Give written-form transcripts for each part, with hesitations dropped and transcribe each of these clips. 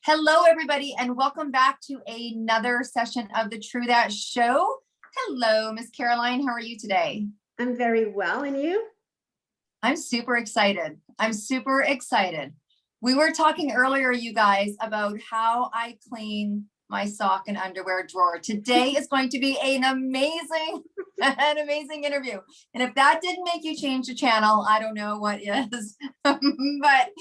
Hello, everybody, and welcome back to another session of the True That Show. Hello, Miss Caroline. How are you today? I'm very well, and you? I'm super excited. We were talking earlier, you guys, about how I clean my sock and underwear drawer. Today is going to be an amazing interview. And if that didn't make you change the channel, I don't know what is. But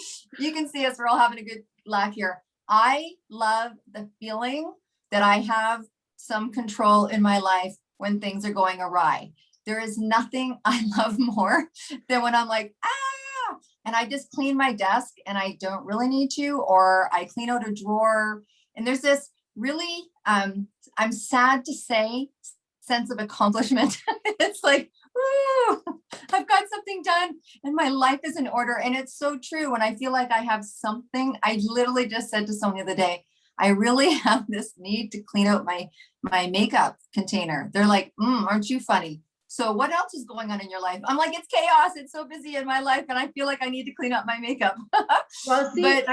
you can see us, we're all having a good laugh here. I love the feeling that I have some control in my life when things are going awry. There is nothing I love more than when I'm like, and I just clean my desk and I don't really need to, or I clean out a drawer. And there's this really, I'm sad to say, sense of accomplishment. It's like, woo, I've got something done and my life is in order. And it's so true. And I feel like I have something. I literally just said to someone the other day, I really have this need to clean out my makeup container. They're like, aren't you funny? So what else is going on in your life? I'm like, it's chaos. It's so busy in my life. And I feel like I need to clean up my makeup. Well, see, but,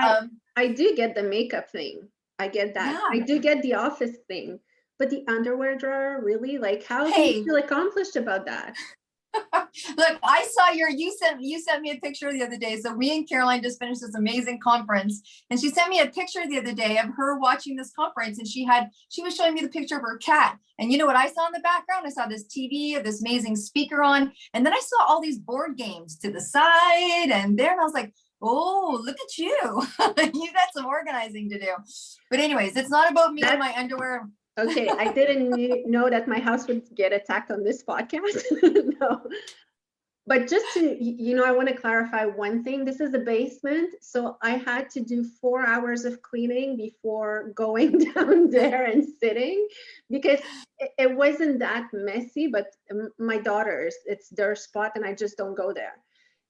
I do get the makeup thing. I get that. Yeah. I do get the office thing. But the underwear drawer, really? Like, how do you feel accomplished about that? Look, I saw you sent me a picture the other day. So me and Caroline just finished this amazing conference, and she sent me a picture the other day of her watching this conference, and she was showing me the picture of her cat. And you know what I saw in the background? I saw this TV of this amazing speaker on, and then I saw all these board games to the side and there, and I was like, oh, look at you. You got some organizing to do. But anyways, it's not about me and my underwear. Okay, I didn't know that my house would get attacked on this podcast. No, but just to, I want to clarify one thing. This is a basement, so I had to do 4 hours of cleaning before going down there and sitting, because it wasn't that messy, but my daughters, it's their spot and I just don't go there.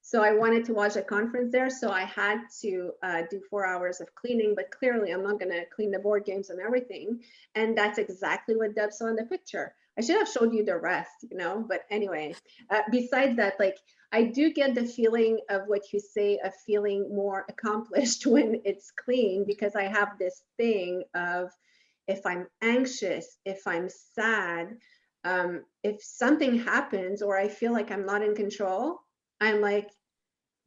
So I wanted to watch a conference there, so I had to do 4 hours of cleaning, but clearly I'm not going to clean the board games and everything. And that's exactly what Deb saw in the picture. I should have showed you the rest, but anyway, besides that, like, I do get the feeling of what you say, of feeling more accomplished when it's clean, because I have this thing of, if I'm anxious, if I'm sad, if something happens or I feel like I'm not in control, I'm like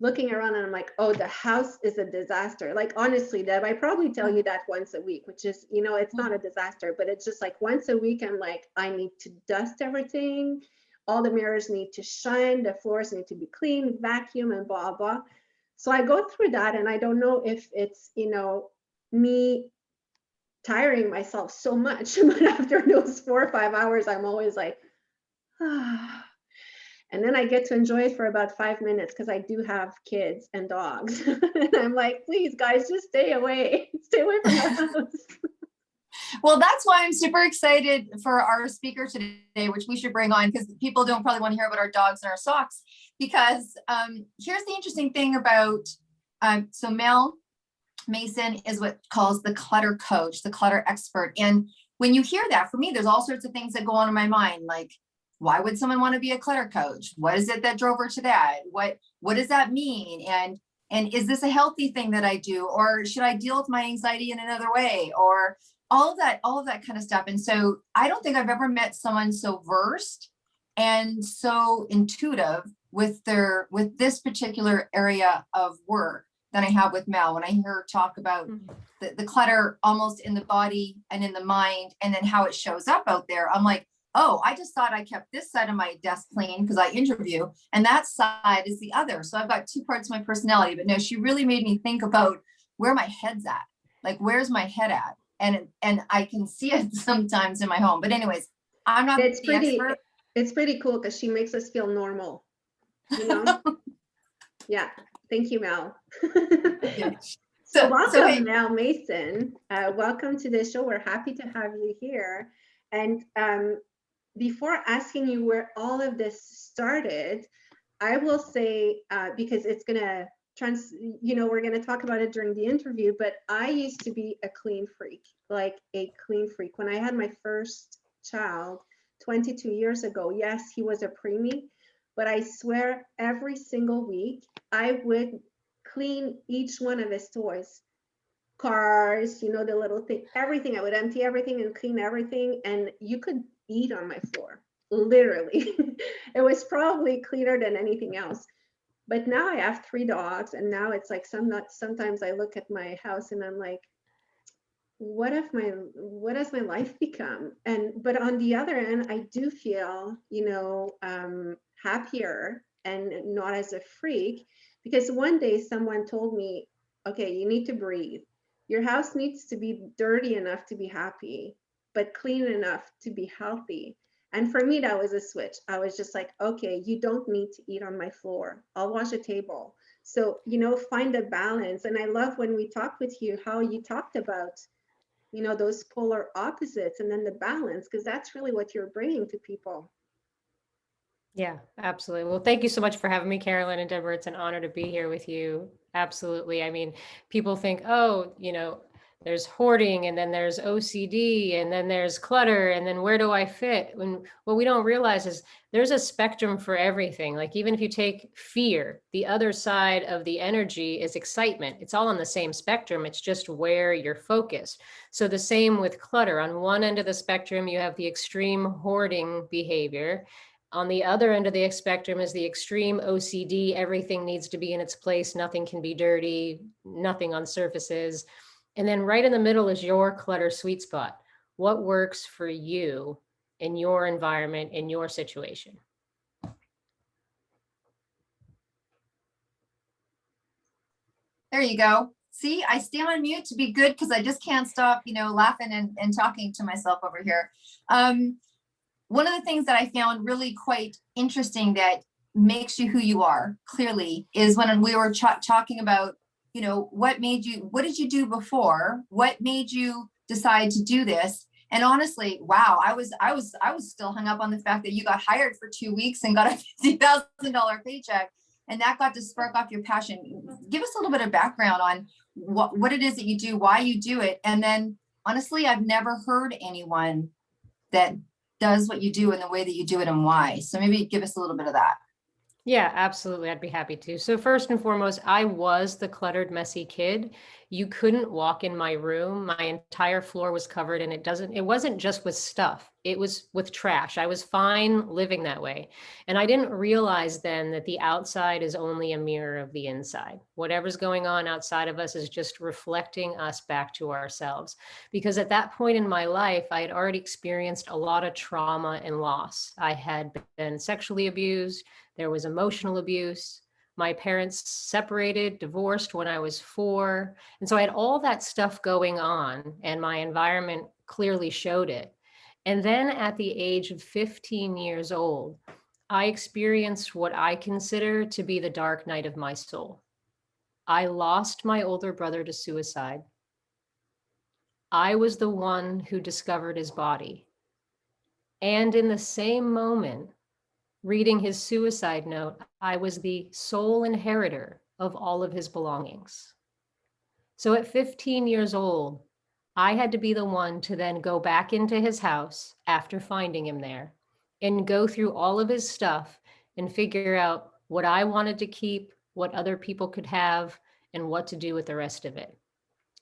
looking around and I'm like, oh, the house is a disaster. Like, honestly, Deb, I probably tell you that once a week, which is, it's not a disaster, but it's just like once a week, I'm like, I need to dust everything. All the mirrors need to shine. The floors need to be clean, vacuum, and blah, blah. So I go through that, and I don't know if it's, me tiring myself so much, but after those 4 or 5 hours, I'm always like, And then I get to enjoy it for about 5 minutes, because I do have kids and dogs. And I'm like, please, guys, just stay away. Stay away from the house. Well, that's why I'm super excited for our speaker today, which we should bring on, because people don't probably want to hear about our dogs and our socks. Because here's the interesting thing about, so Mel Mason is what calls the clutter coach, the clutter expert. And when you hear that, for me, there's all sorts of things that go on in my mind, like, why would someone want to be a clutter coach? What is it that drove her to that? What does that mean? And is this a healthy thing that I do? Or should I deal with my anxiety in another way? Or all of that kind of stuff. And so I don't think I've ever met someone so versed and so intuitive with this particular area of work than I have with Mel. When I hear her talk about the clutter almost in the body and in the mind, and then how it shows up out there, I'm like, oh, I just thought I kept this side of my desk clean because I interview, and that side is the other. So I've got two parts of my personality. But no, she really made me think about where my head's at. Like, where's my head at? And I can see it sometimes in my home. But anyways, I'm not the expert. It's pretty cool because she makes us feel normal. Yeah. Thank you, Mel. So welcome, Mel Mason. Welcome to the show. We're happy to have you here. And before asking you where all of this started, I will say, because it's going to we're going to talk about it during the interview, but I used to be a clean freak, like a clean freak. When I had my first child 22 years ago, yes, he was a preemie, but I swear every single week I would clean each one of his toys. cars, you know, the little thing, everything. I would empty everything and clean everything, and you could eat on my floor, literally. It was probably cleaner than anything else. But now I have 3 dogs, and now it's like sometimes I look at my house and I'm like, what has my life become? And but on the other end, I do feel, you know, happier and not as a freak, because one day someone told me, okay, you need to breathe. Your house needs to be dirty enough to be happy, but clean enough to be healthy. And for me, that was a switch. I was just like, okay, you don't need to eat on my floor. I'll wash a table. So, you know, find a balance. And I love when we talked with you, how you talked about, you know, those polar opposites and then the balance, because that's really what you're bringing to people. Yeah, absolutely. Well, thank you so much for having me, Carolyn and Deborah. It's an honor to be here with you. Absolutely. I mean, people think, oh, there's hoarding and then there's OCD and then there's clutter and then where do I fit? When what we don't realize is there's a spectrum for everything. Like even if you take fear, the other side of the energy is excitement. It's all on the same spectrum. It's just where you're focused. So the same with clutter. On one end of the spectrum, you have the extreme hoarding behavior. On the other end of the spectrum is the extreme OCD. Everything needs to be in its place. Nothing can be dirty, nothing on surfaces. And then right in the middle is your clutter sweet spot. What works for you in your environment, in your situation? There you go. See, I stay on mute to be good because I just can't stop, laughing and talking to myself over here. One of the things that I found really quite interesting that makes you who you are clearly is when we were talking about, what did you do before? What made you decide to do this? And honestly, wow, I was still hung up on the fact that you got hired for 2 weeks and got a $50,000 paycheck, and that got to spark off your passion. Give us a little bit of background on what it is that you do, why you do it. And then honestly, I've never heard anyone that does what you do in the way that you do it and why. So maybe give us a little bit of that. Yeah, absolutely. I'd be happy to. So first and foremost, I was the cluttered, messy kid. You couldn't walk in my room. My entire floor was covered, and it wasn't just with stuff. It was with trash. I was fine living that way. And I didn't realize then that the outside is only a mirror of the inside. Whatever's going on outside of us is just reflecting us back to ourselves. Because at that point in my life, I had already experienced a lot of trauma and loss. I had been sexually abused. There was emotional abuse. My parents separated, divorced when I was 4. And so I had all that stuff going on, and my environment clearly showed it. And then at the age of 15 years old, I experienced what I consider to be the dark night of my soul. I lost my older brother to suicide. I was the one who discovered his body. And in the same moment, reading his suicide note, I was the sole inheritor of all of his belongings. So at 15 years old, I had to be the one to then go back into his house after finding him there and go through all of his stuff and figure out what I wanted to keep, what other people could have, and what to do with the rest of it.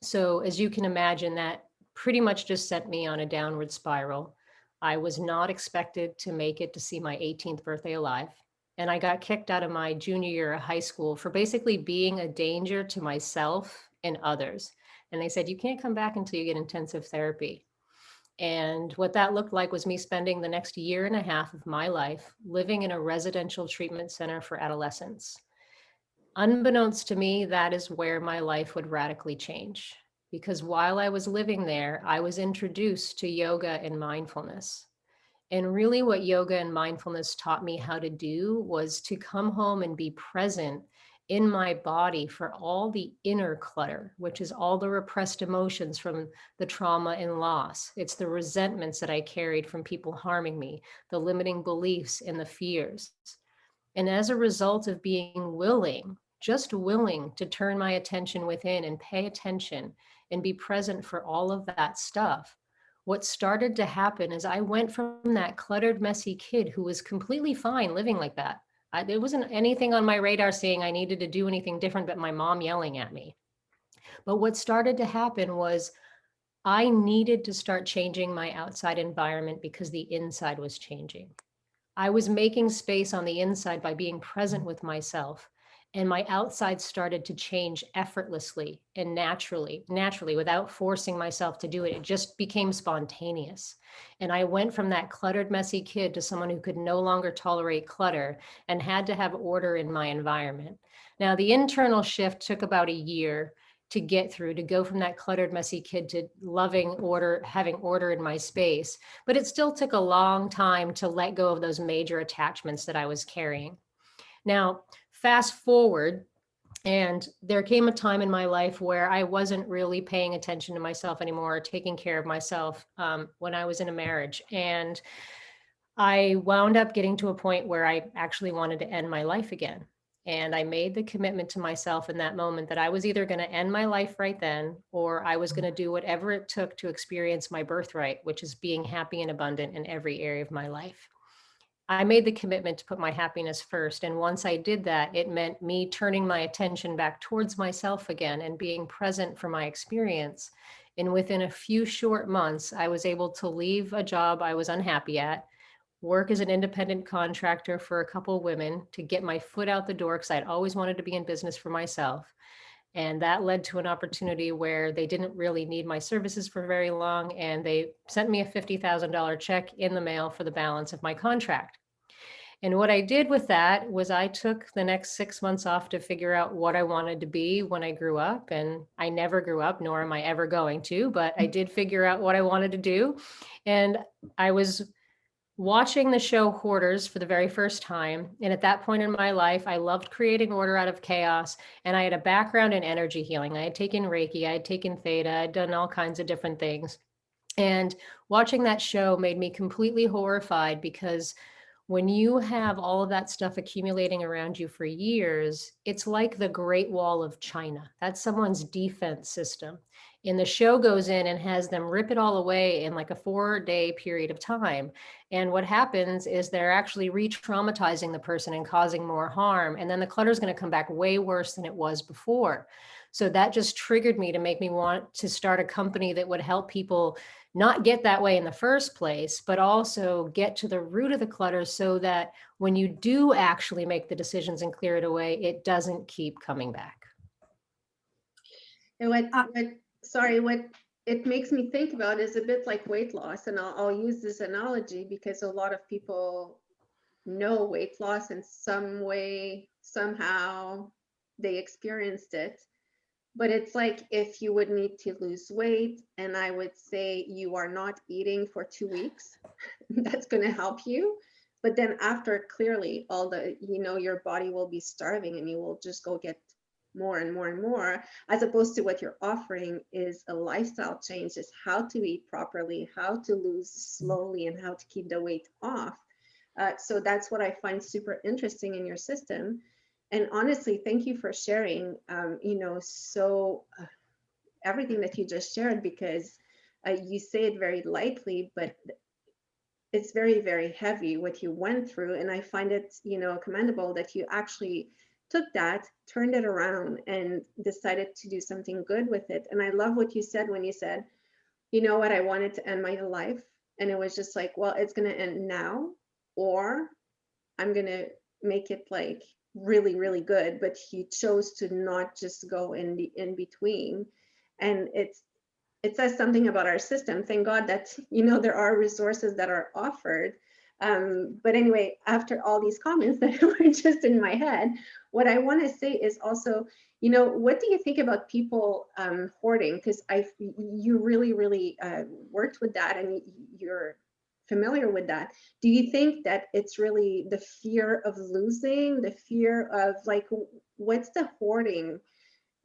So as you can imagine, that pretty much just sent me on a downward spiral. I was not expected to make it to see my 18th birthday alive. And I got kicked out of my junior year of high school for basically being a danger to myself and others. And they said, you can't come back until you get intensive therapy. And what that looked like was me spending the next year and a half of my life living in a residential treatment center for adolescents. Unbeknownst to me, that is where my life would radically change. Because while I was living there, I was introduced to yoga and mindfulness. And really what yoga and mindfulness taught me how to do was to come home and be present in my body for all the inner clutter, which is all the repressed emotions from the trauma and loss. It's the resentments that I carried from people harming me, the limiting beliefs and the fears. And as a result of being willing, just willing to turn my attention within and pay attention and be present for all of that stuff, what started to happen is I went from that cluttered, messy kid who was completely fine living like that. There wasn't anything on my radar saying I needed to do anything different but my mom yelling at me. But what started to happen was I needed to start changing my outside environment because the inside was changing. I was making space on the inside by being present with myself. And my outside started to change effortlessly and naturally, without forcing myself to do it. It just became spontaneous. And I went from that cluttered, messy kid to someone who could no longer tolerate clutter and had to have order in my environment. Now, the internal shift took about a year to get through, to go from that cluttered, messy kid to loving order, having order in my space. But it still took a long time to let go of those major attachments that I was carrying. Now, fast forward, and there came a time in my life where I wasn't really paying attention to myself anymore, or taking care of myself when I was in a marriage. And I wound up getting to a point where I actually wanted to end my life again. And I made the commitment to myself in that moment that I was either going to end my life right then, or I was going to do whatever it took to experience my birthright, which is being happy and abundant in every area of my life. I made the commitment to put my happiness first. And once I did that, it meant me turning my attention back towards myself again and being present for my experience. And within a few short months, I was able to leave a job I was unhappy at, work as an independent contractor for a couple of women to get my foot out the door because I'd always wanted to be in business for myself. And that led to an opportunity where they didn't really need my services for very long. And they sent me a $50,000 check in the mail for the balance of my contract. And what I did with that was I took the next 6 months off to figure out what I wanted to be when I grew up. And I never grew up, nor am I ever going to, but I did figure out what I wanted to do. And I was watching the show Hoarders for the very first time. And at that point in my life, I loved creating order out of chaos. And I had a background in energy healing. I had taken Reiki, I had taken Theta, I'd done all kinds of different things. And watching that show made me completely horrified because when you have all of that stuff accumulating around you for years, it's like the Great Wall of China. That's someone's defense system. And the show goes in and has them rip it all away in like a 4-day period of time. And what happens is they're actually re-traumatizing the person and causing more harm. And then the clutter is going to come back way worse than it was before. So that just triggered me to make me want to start a company that would help people not get that way in the first place, but also get to the root of the clutter so that when you do actually make the decisions and clear it away, it doesn't keep coming back. And what it makes me think about is a bit like weight loss. And I'll use this analogy because a lot of people know weight loss in some way, somehow they experienced it. But it's like if you would need to lose weight and I would say you are not eating for 2 weeks, that's going to help you. But then after, clearly all the, your body will be starving and you will just go get more and more and more, as opposed to what you're offering is a lifestyle change, is how to eat properly, how to lose slowly, and how to keep the weight off. So that's what I find super interesting in your system. And honestly, thank you for sharing, everything that you just shared, because you say it very lightly, but it's very, very heavy what you went through. And I find it, commendable that you actually took that, turned it around, and decided to do something good with it. And I love what you said when you said, you know what, I wanted to end my life. And it was just like, well, it's going to end now, or I'm going to make it like really, really good. But he chose to not just go in the in between. And it says something about our system. Thank God that, there are resources that are offered. But anyway, after all these comments that were just in my head, what I want to say is also, what do you think about people hoarding? Because you really, really worked with that, and you're familiar with that. Do you think that it's really the fear of losing, the fear of like, what's the hoarding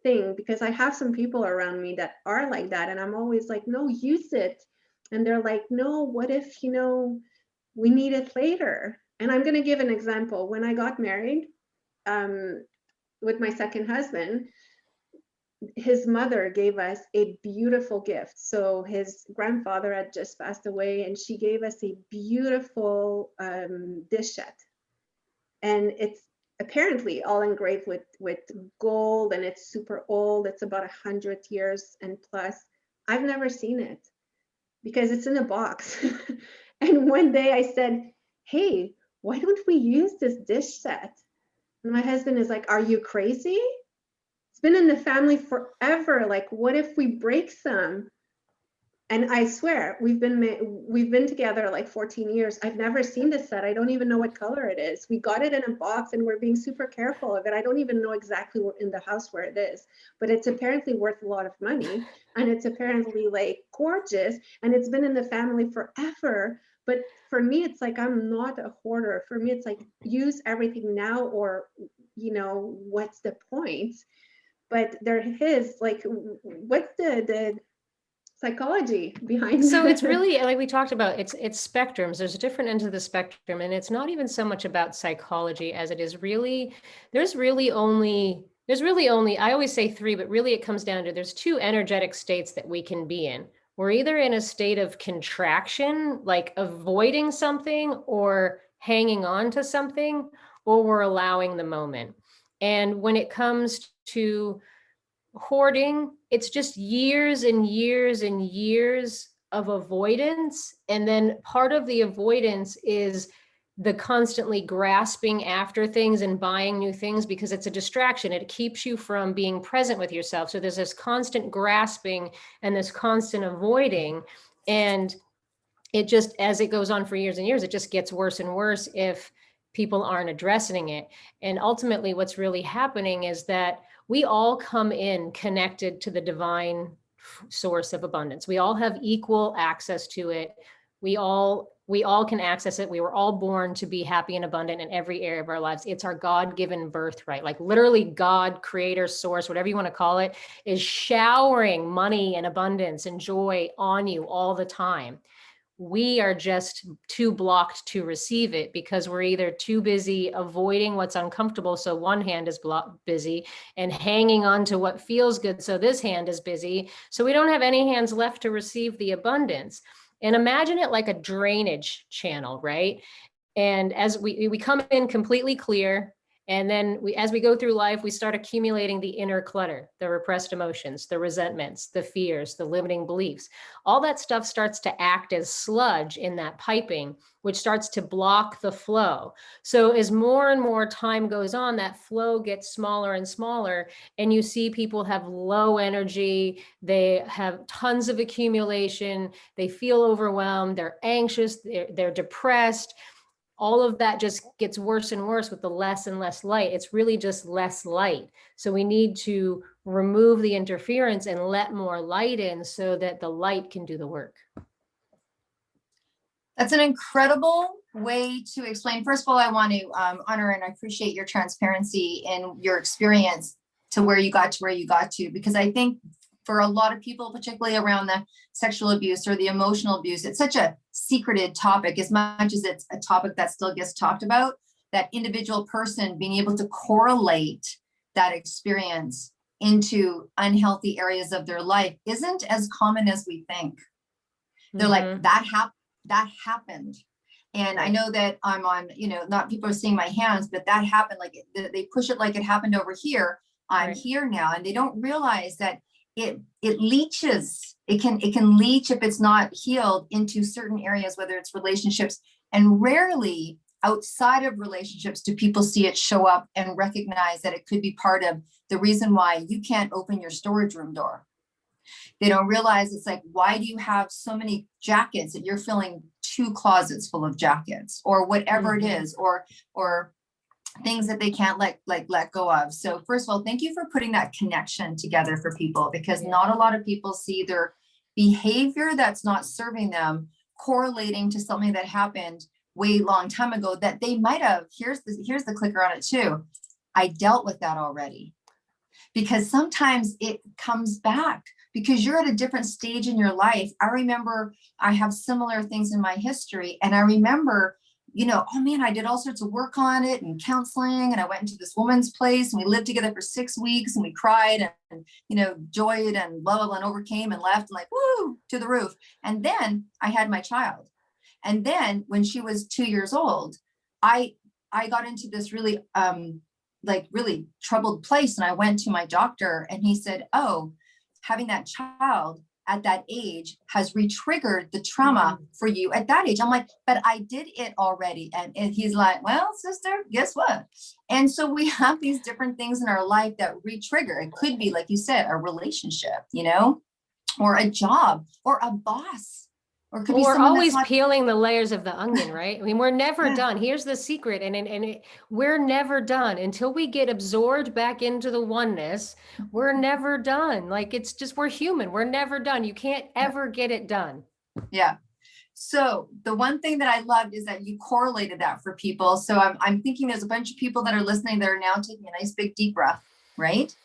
thing? Because I have some people around me that are like that, and I'm always like, no, use it. And they're like, no, what if, we need it later? And I'm going to give an example. When I got married with my second husband, his mother gave us a beautiful gift. So his grandfather had just passed away, and she gave us a beautiful dish set. And apparently all engraved with gold, and it's super old. It's about 100 years and plus. I've never seen it because it's in a box. And one day I said, hey, why don't we use this dish set? And my husband is like, are you crazy? It's been in the family forever. Like, what if we break some? And I swear, we've been together like 14 years. I've never seen this set. I don't even know what color it is. We got it in a box and we're being super careful of it. I don't even know exactly where in the house where it is, but it's apparently worth a lot of money, and it's apparently like gorgeous, and it's been in the family forever. But for me, it's like, I'm not a hoarder. For me, it's like, use everything now, or, you know, what's the point? But there is like, what's the psychology behind So it's really, like we talked about, it's spectrums. There's different ends of the spectrum, and it's not even so much about psychology as it is really, there's really only, I always say three, but really it comes down to, there's two energetic states that we can be in. We're either in a state of contraction, like avoiding something or hanging on to something, or we're allowing the moment. And when it comes to hoarding, it's just years and years and years of avoidance. And then part of the avoidance is the constantly grasping after things and buying new things, because it's a distraction. It keeps you from being present with yourself. So there's this constant grasping and this constant avoiding. And it just, as it goes on for years and years, it just gets worse and worse if people aren't addressing it. And ultimately, what's really happening is that we all come in connected to the divine source of abundance. We all have equal access to it. We all can access it. We were all born to be happy and abundant in every area of our lives. It's our God-given birthright. Like literally God, creator, source, whatever you want to call it, is showering money and abundance and joy on you all the time. We are just too blocked to receive it because we're either too busy avoiding what's uncomfortable, so one hand is busy, and hanging on to what feels good, so this hand is busy. So we don't have any hands left to receive the abundance. And imagine it like a drainage channel, right? And as we come in completely clear, and then as we go through life, we start accumulating the inner clutter, the repressed emotions, the resentments, the fears, the limiting beliefs. All that stuff starts to act as sludge in that piping, which starts to block the flow. So as more and more time goes on, that flow gets smaller and smaller, and you see people have low energy, they have tons of accumulation, they feel overwhelmed, they're anxious, they're depressed. All of that just gets worse and worse with the less and less light. It's really just less light. So we need to remove the interference and let more light in so that the light can do the work. That's an incredible way to explain. First of all, I want to honor and I appreciate your transparency and your experience to where you got to, because I think for a lot of people, particularly around the sexual abuse or the emotional abuse, it's such a secreted topic. As much as it's a topic that still gets talked about, that individual person being able to correlate that experience into unhealthy areas of their life isn't as common as we think. They're like, that happened. And I know that I'm on, not people are seeing my hands, but that happened. Like they push it like it happened over here. I'm here now. And they don't realize that it leaches. It can leach if it's not healed into certain areas, whether it's relationships, and rarely outside of relationships do people see it show up and recognize that it could be part of the reason why you can't open your storage room door. They don't realize it's like, why do you have so many jackets that you're filling 2 closets full of jackets, or whatever it is, or things that they can't let go of. So first of all, thank you for putting that connection together for people, because not a lot of people see their behavior that's not serving them correlating to something that happened way long time ago that they might have. Here's the clicker on it too. I dealt with that already. Because sometimes it comes back because you're at a different stage in your life. I remember I have similar things in my history, and I remember, oh man, I did all sorts of work on it and counseling, and I went into this woman's place and we lived together for 6 weeks and we cried and, joyed and blah, blah, blah, and overcame and left and like, woo, to the roof. And then I had my child. And then when she was 2 years old, I got into this really like really troubled place. And I went to my doctor and he said, oh, having that child at that age has re-triggered the trauma for you at that age. I'm like, but I did it already. And he's like, well, sister, guess what? And so we have these different things in our life that re-trigger. It could be, like you said, a relationship, you know, or a job, or a boss, or it could be We're someone always that's not. peeling the layers of the onion, right? I mean, we're never Yeah. done. Here's the secret. We're never done until we get absorbed back into the oneness. We're never done. Like, it's just, we're human. We're never done. You can't ever get it done. Yeah. So the one thing that I loved is that you correlated that for people. So I'm thinking there's a bunch of people that are listening that are now taking a nice big deep breath, right?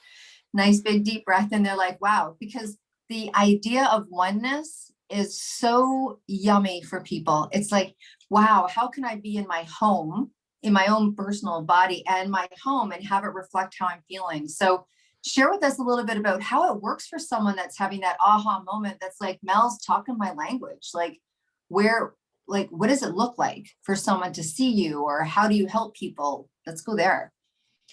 Nice big deep breath. And they're like, wow, because the idea of oneness is so yummy for people. It's like, wow, how can I be in my home, in my own personal body and my home, and have it reflect how I'm feeling? So share with us a little bit about how it works for someone that's having that aha moment. That's like, Mel's talking my language. Like, where, like, what does it look like for someone to see you, or how do you help people? Let's go there.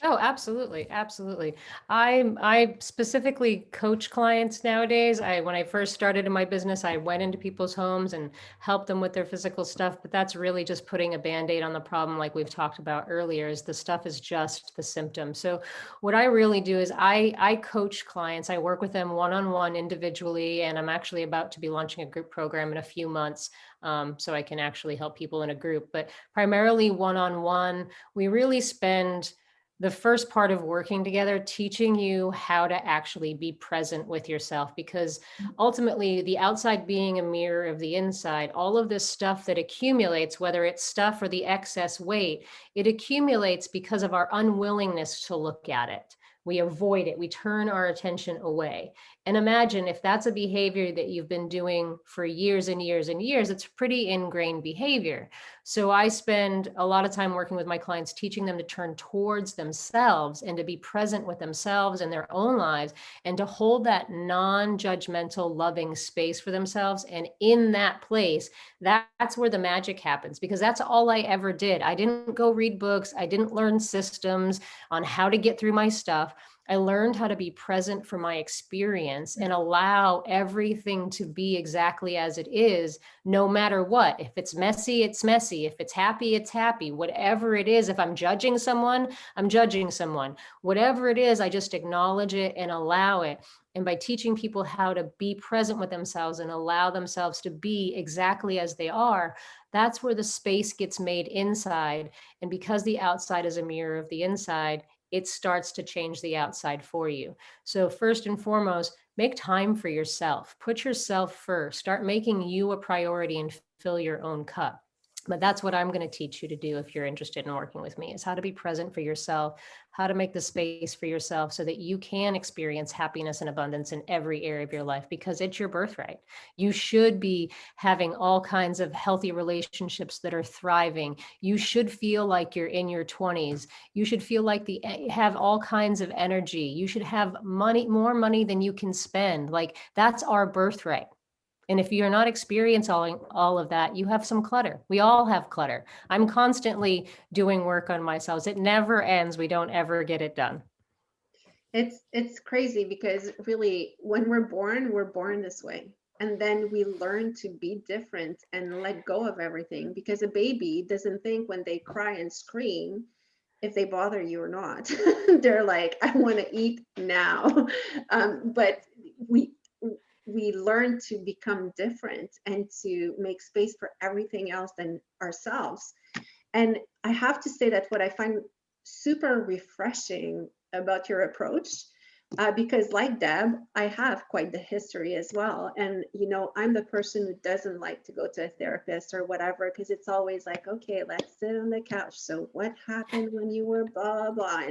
Oh, absolutely. Absolutely. I specifically coach clients nowadays. When I first started in my business, I went into people's homes and helped them with their physical stuff, but that's really just putting a Band-Aid on the problem. Like we've talked about earlier, is the stuff is just the symptom. So what I really do is I coach clients. I work with them one-on-one individually, and I'm actually about to be launching a group program in a few months. So I can actually help people in a group, but primarily one-on-one. We really spend the first part of working together, teaching you how to actually be present with yourself, because ultimately the outside being a mirror of the inside, all of this stuff that accumulates, whether it's stuff or the excess weight, it accumulates because of our unwillingness to look at it. We avoid it. We turn our attention away. And imagine if that's a behavior that you've been doing for years and years and years, it's pretty ingrained behavior. So I spend a lot of time working with my clients, teaching them to turn towards themselves and to be present with themselves and their own lives, and to hold that non-judgmental, loving space for themselves. And in that place, that's where the magic happens, because that's all I ever did. I didn't go read books. I didn't learn systems on how to get through my stuff. I learned how to be present for my experience and allow everything to be exactly as it is, no matter what. If it's messy, it's messy. If it's happy, it's happy. Whatever it is, if I'm judging someone, I'm judging someone. Whatever it is, I just acknowledge it and allow it. And by teaching people how to be present with themselves and allow themselves to be exactly as they are, that's where the space gets made inside. And because the outside is a mirror of the inside, it starts to change the outside for you. So first and foremost, make time for yourself. Put yourself first. Start making you a priority and fill your own cup. But that's what I'm going to teach you to do if you're interested in working with me, is how to be present for yourself, how to make the space for yourself so that you can experience happiness and abundance in every area of your life, because it's your birthright. You should be having all kinds of healthy relationships that are thriving. You should feel like you're in your 20s. You should feel like have all kinds of energy. You should have money, more money than you can spend. Like, that's our birthright. And if you're not experiencing all of that, you have some clutter. We all have clutter. I'm constantly doing work on myself. It never ends. We don't ever get it done. It's crazy, because really when we're born this way. And then we learn to be different and let go of everything, because a baby doesn't think when they cry and scream if they bother you or not. They're like, I want to eat now. But we learn to become different and to make space for everything else than ourselves. And I have to say that what I find super refreshing about your approach, because like Deb, I have quite the history as well. And, I'm the person who doesn't like to go to a therapist or whatever, because it's always like, okay, let's sit on the couch. So what happened when you were blah, blah,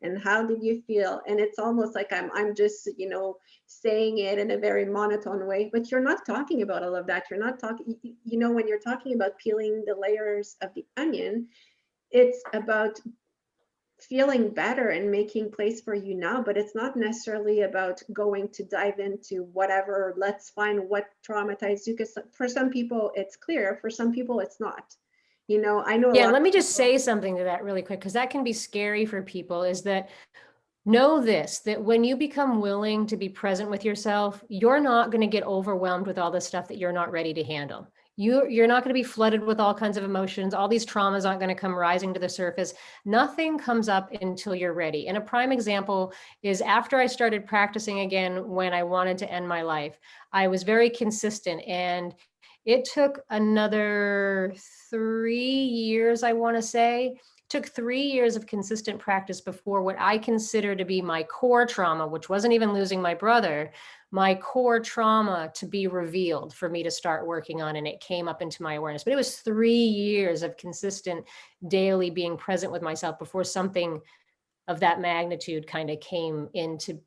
and how did you feel? And it's almost like I'm just, saying it in a very monotone way, but you're not talking about all of that. You're not talking, when you're talking about peeling the layers of the onion, it's about feeling better and making place for you now, but it's not necessarily about going to dive into whatever, let's find what traumatized you, because for some people it's clear, for some people it's not. You know, I know a Yeah, lot let me of just people- say something to that really quick, because that can be scary for people, is that know this, that when you become willing to be present with yourself, you're not going to get overwhelmed with all the stuff that you're not ready to handle. You're not going to be flooded with all kinds of emotions. All these traumas aren't going to come rising to the surface. Nothing comes up until you're ready. And a prime example is after I started practicing again, when I wanted to end my life, I was very consistent, and it took another 3 years, I want to say. Took 3 years of consistent practice before what I consider to be my core trauma, which wasn't even losing my brother, my core trauma to be revealed for me to start working on. And it came up into my awareness. But it was 3 years of consistent daily being present with myself before something of that magnitude kind of came in to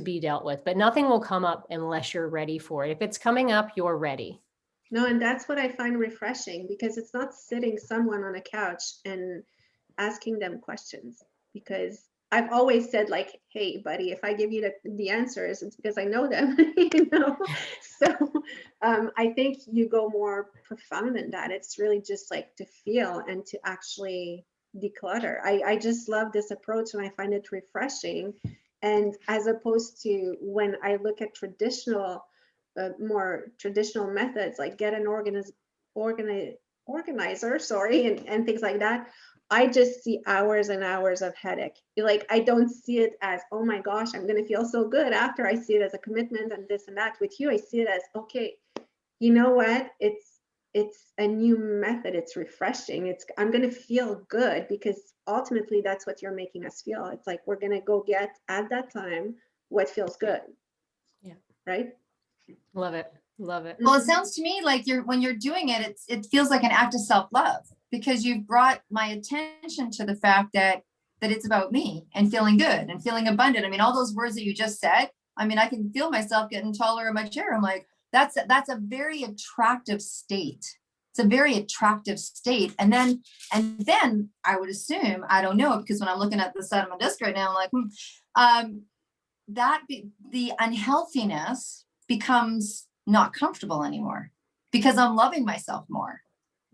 be dealt with. But nothing will come up unless you're ready for it. If it's coming up, you're ready. No, and that's what I find refreshing, because it's not sitting someone on a couch and asking them questions, because I've always said, like, hey buddy, if I give you the answers, it's because I know them. You know, so I think you go more profound than that. It's really just like to feel and to actually declutter. I just love this approach, and I find it refreshing. And as opposed to when I look at more traditional methods, like get an organizer, sorry, and things like that, I just see hours and hours of headache. Like, I don't see it as, oh my gosh, I'm going to feel so good after. I see it as a commitment and this and that. With you, I see it as, okay, you know what? It's a new method. It's refreshing. I'm going to feel good, because ultimately that's what you're making us feel. It's like, we're going to go get at that time what feels good. Yeah. Right. Love it. Love it. Well, it sounds to me like when you're doing it, it feels like an act of self-love, because you've brought my attention to the fact that it's about me and feeling good and feeling abundant. I mean, all those words that you just said, I mean, I can feel myself getting taller in my chair. I'm like, that's a very attractive state. It's a very attractive state. And then I would assume, I don't know, because when I'm looking at the side of my desk right now, I'm like, the unhealthiness becomes not comfortable anymore, because I'm loving myself more.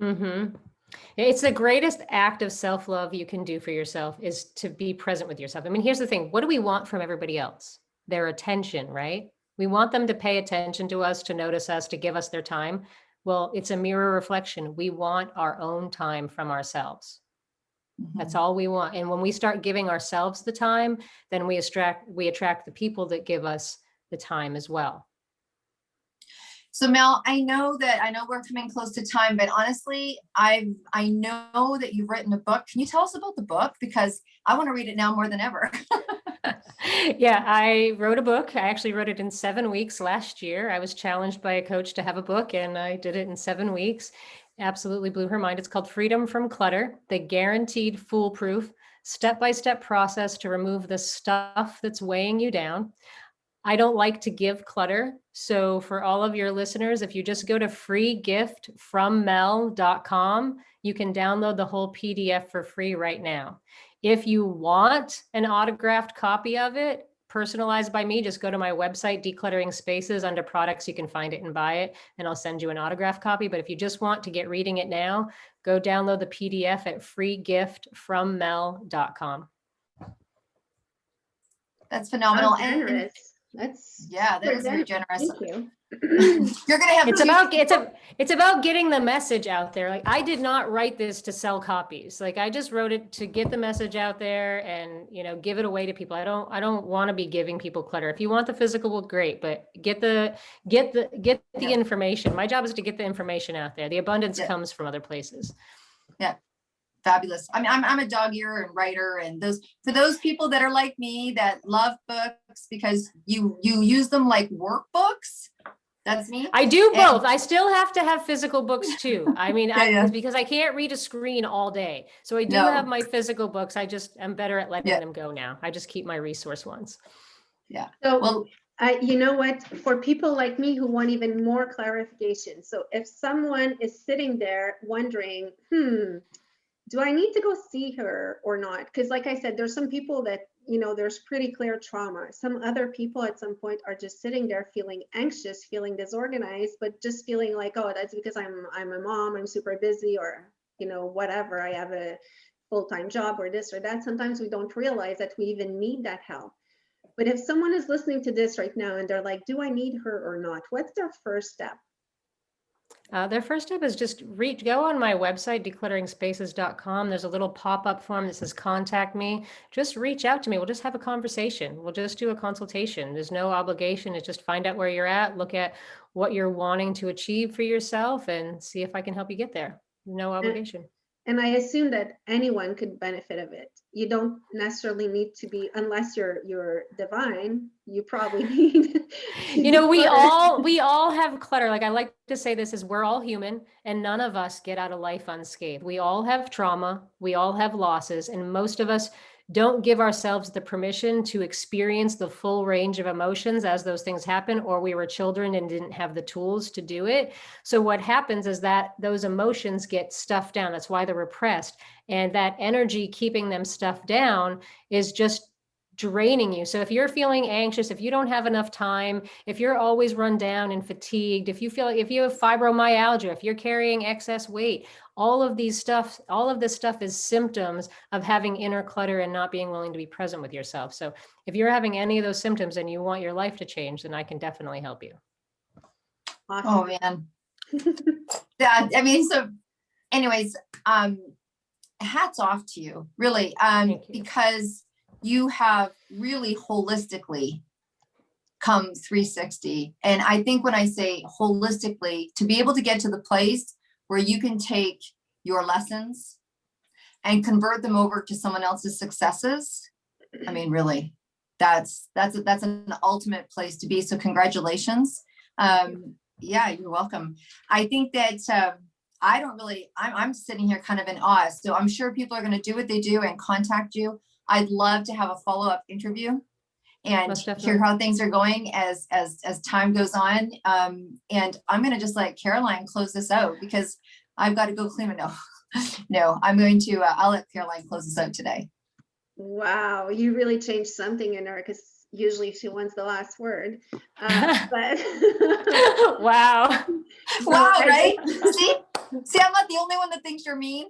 Mm-hmm. It's the greatest act of self-love you can do for yourself, is to be present with yourself. I mean, here's the thing. What do we want from everybody else? Their attention, right? We want them to pay attention to us, to notice us, to give us their time. Well, it's a mirror reflection. We want our own time from ourselves. That's all we want. And when we start giving ourselves the time, then we attract the people that give us the time as well. So Mel, I know we're coming close to time, but honestly, I know that you've written a book. Can you tell us about the book? Because I want to read it now more than ever. Yeah, I wrote a book. I actually wrote it in 7 weeks last year. I was challenged by a coach to have a book, and I did it in 7 weeks. Absolutely blew her mind. It's called Freedom from Clutter, the guaranteed foolproof step-by-step process to remove the stuff that's weighing you down. I don't like to give clutter. So for all of your listeners, if you just go to freegiftfrommel.com, you can download the whole PDF for free right now. If you want an autographed copy of it, personalized by me, just go to my website, Decluttering Spaces, under products, you can find it and buy it, and I'll send you an autographed copy. But if you just want to get reading it now, go download the PDF at freegiftfrommel.com. That's phenomenal. Generous. That is very generous. Thank you. You're gonna have It's about getting the message out there. Like, I did not write this to sell copies. Like, I just wrote it to get the message out there and, give it away to people. I don't want to be giving people clutter. If you want the physical, well, great, but get the information. My job is to get the information out there. The abundance comes from other places. Yeah. Fabulous. I mean, I'm a dog eater and writer, and for those people that are like me that love books because you use them like workbooks. That's me. I do both. I still have to have physical books too. I mean, because I can't read a screen all day. So I do have my physical books. I'm better at letting them go now. I just keep my resource ones. Yeah. So, you know what, for people like me who want even more clarification. So if someone is sitting there wondering, do I need to go see her or not? Because like I said, there's some people that, there's pretty clear trauma. Some other people at some point are just sitting there feeling anxious, feeling disorganized, but just feeling like, oh, that's because I'm a mom, I'm super busy, or whatever, I have a full-time job or this or that. Sometimes we don't realize that we even need that help. But if someone is listening to this right now and they're like, do I need her or not? What's their first step? Their first step is just go on my website, declutteringspaces.com. There's a little pop-up form that says contact me. Just reach out to me. We'll just have a conversation. We'll just do a consultation. There's no obligation. It's just find out where you're at, look at what you're wanting to achieve for yourself, and see if I can help you get there. No obligation. And I assume that anyone could benefit of it. You don't necessarily need to be, unless you're divine, you probably need. We all have clutter. Like I like to say this is we're all human and none of us get out of life unscathed. We all have trauma. We all have losses, and most of us don't give ourselves the permission to experience the full range of emotions as those things happen, or we were children and didn't have the tools to do it. So what happens is that those emotions get stuffed down. That's why they're repressed. And that energy keeping them stuffed down is just draining you. So if you're feeling anxious, if you don't have enough time, if you're always run down and fatigued, if you have fibromyalgia, if you're carrying excess weight, all of this stuff is symptoms of having inner clutter and not being willing to be present with yourself. So if you're having any of those symptoms and you want your life to change, then I can definitely help you. Awesome. Oh man. Yeah, I mean, so anyways, hats off to you, really, Thank you. because you have really holistically come 360. And I think when I say holistically, to be able to get to the place where you can take your lessons and convert them over to someone else's successes, I mean, really, that's an ultimate place to be. So congratulations. Yeah, you're welcome. I think that I'm sitting here kind of in awe. So I'm sure people are going to do what they do and contact you. I'd love to have a follow-up interview and hear how things are going as time goes on. And I'm going to just let Caroline close this out because I've got to go clean it. No, I'm going to, I'll let Caroline close this out today. Wow, you really changed something in her, because usually she wants the last word. But wow. Wow, right? See, I'm not the only one that thinks you're mean.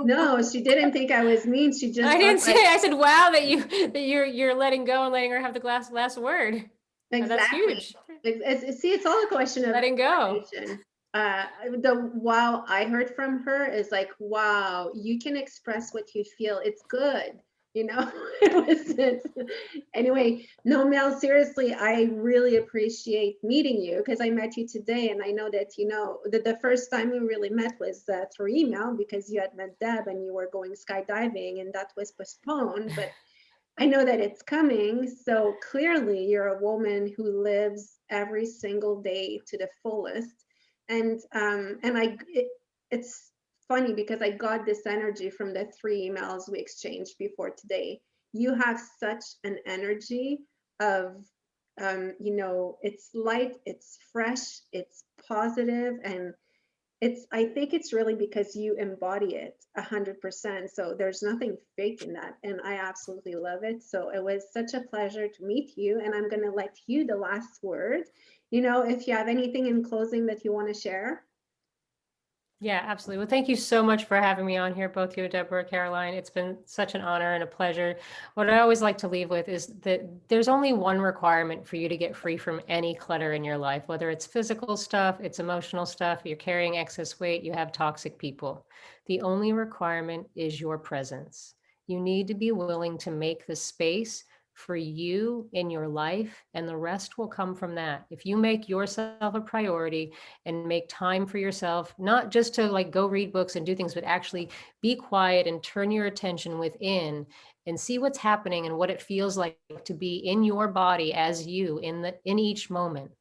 No, she didn't think I was mean. She just I didn't say. I said, "Wow, that you're letting go and letting her have the last word." Exactly. That's huge. It's all a question of letting go. The wow I heard from her is like, wow, you can express what you feel. It's good. Anyway, no, Mel, seriously, I really appreciate meeting you, because I met you today, and I know that, the first time we really met was through email, because you had met Deb and you were going skydiving, and that was postponed, but I know that it's coming. So clearly you're a woman who lives every single day to the fullest. And it's funny because I got this energy from the 3 emails we exchanged before today. You have such an energy of, it's light, it's fresh, it's positive, and I think it's really because you embody it 100%. So there's nothing fake in that. And I absolutely love it. So it was such a pleasure to meet you. And I'm going to let you the last word. If you have anything in closing that you want to share. Yeah, absolutely. Well, thank you so much for having me on here, both you, Deborah, Caroline. It's been such an honor and a pleasure. What I always like to leave with is that there's only one requirement for you to get free from any clutter in your life, whether it's physical stuff, it's emotional stuff, you're carrying excess weight, you have toxic people. The only requirement is your presence. You need to be willing to make the space for you in your life, and the rest will come from that. If you make yourself a priority and make time for yourself, not just to go read books and do things, but actually be quiet and turn your attention within and see what's happening and what it feels like to be in your body as you in each moment.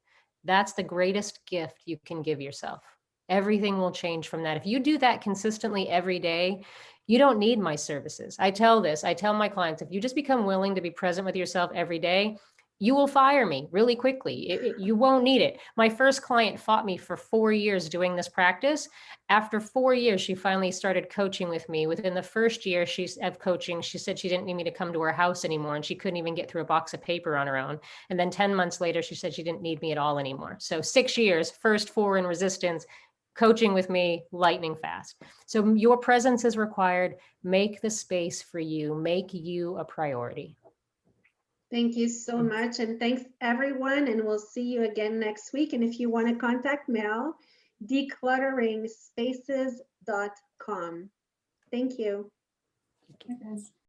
That's the greatest gift you can give yourself. Everything will change from that. If you do that consistently every day, you don't need my services. I tell my clients, if you just become willing to be present with yourself every day, you will fire me really quickly. You won't need it. My first client fought me for 4 years doing this practice. After 4 years, she finally started coaching with me. Within the first year of coaching, she said she didn't need me to come to her house anymore, and she couldn't even get through a box of paper on her own. And then 10 months later, she said she didn't need me at all anymore. So 6 years, first 4 in resistance, coaching with me lightning fast. So your presence is required. Make the space for you. Make you a priority. Thank you so much. And thanks everyone. And we'll see you again next week. And if you want to contact Mel, decluttering spaces.com. Thank you. It is.